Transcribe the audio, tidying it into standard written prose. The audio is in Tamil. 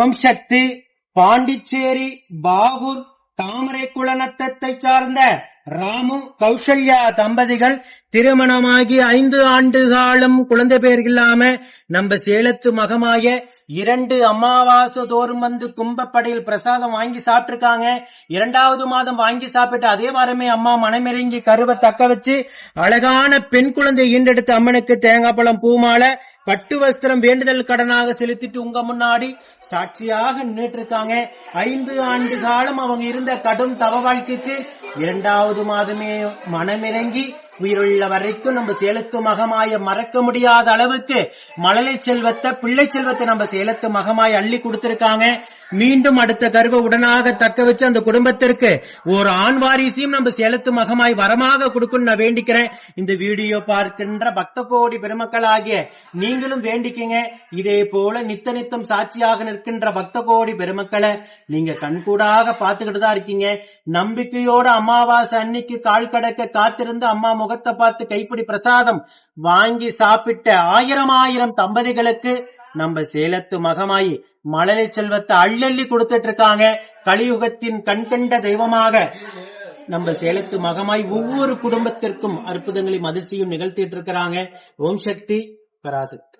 ஓம் சக்தி. பாண்டிச்சேரி பாகூர் தாமரை குளநத்தத்தை சார்ந்த ராமு கௌசல்யா தம்பதிகள் திருமணமாகி 5 ஆண்டு காலம் குழந்தை பேர் இல்லாம நம்ம சேலத்து மகமாய 2 அமாவாசை தோறும் வந்து கும்பப்படையில் பிரசாதம் வாங்கி சாப்பிட்டிருக்காங்க. 2வது மாதம் வாங்கி சாப்பிட்டு அதே வாரமே அம்மா மனமிறங்கி கருவை தக்க வச்சு அழகான பெண் குழந்தை ஈண்டெடுத்த அம்மனுக்கு தேங்காய் பழம் பூமாலை பட்டு வஸ்திரம் வேண்டுதல் கடனாக செலுத்திட்டு உங்க முன்னாடி சாட்சியாக நின்றுட்டு இருக்காங்க. 5 ஆண்டு காலம் அவங்க இருந்த கடும் தவ வாழ்க்கைக்கு 2வது மாதமே மனமிறங்கி உயிருள்ள வரைக்கும் நம்ம சேலத்து மகமாய மறக்க முடியாத அளவுக்கு மழலை செல்வத்தை பிள்ளை செல்வத்தை நம்ம சேலத்து மகமாய அள்ளி கொடுத்திருக்காங்க. மீண்டும் அடுத்த கருவை உடனாக தக்க வச்சு அந்த குடும்பத்திற்கு ஒரு ஆண் வாரிசையும் நம்ம சேலத்து மகமாய் வரமாக கொடுக்கணும் நான் வேண்டிக்கிறேன். இந்த வீடியோ பார்க்கின்ற பக்த கோடி பெருமக்கள் ஆகிய நீங்களும் வேண்டிக்கீங்க. இதே போல நித்த நித்தம் சாட்சியாக நிற்கின்ற பக்த கோடி பெருமக்களை நீங்க கண்கூடாக பாத்துக்கிட்டு தான் இருக்கீங்க. நம்பிக்கையோட அமாவாசை அன்னைக்கு கால் கடக்க காத்திருந்து அம்மா முகத்தை பார்த்து கைப்பிடி பிரசாதம் வாங்கி சாப்பிட்ட 1000 தம்பதிகளுக்கு நம்ம சேலத்து மகமாயி மழலை செல்வத்தை அள்ளி கொடுத்துட்டு இருக்காங்க. கலியுகத்தின் கண்கண்ட தெய்வமாக நம்ம சேலத்து மகமாய் ஒவ்வொரு குடும்பத்திற்கும் அற்புதங்களையும் அதிர்ச்சியும் நிகழ்த்திட்டு இருக்கிறாங்க. ஓம் சக்தி பராசக்தி.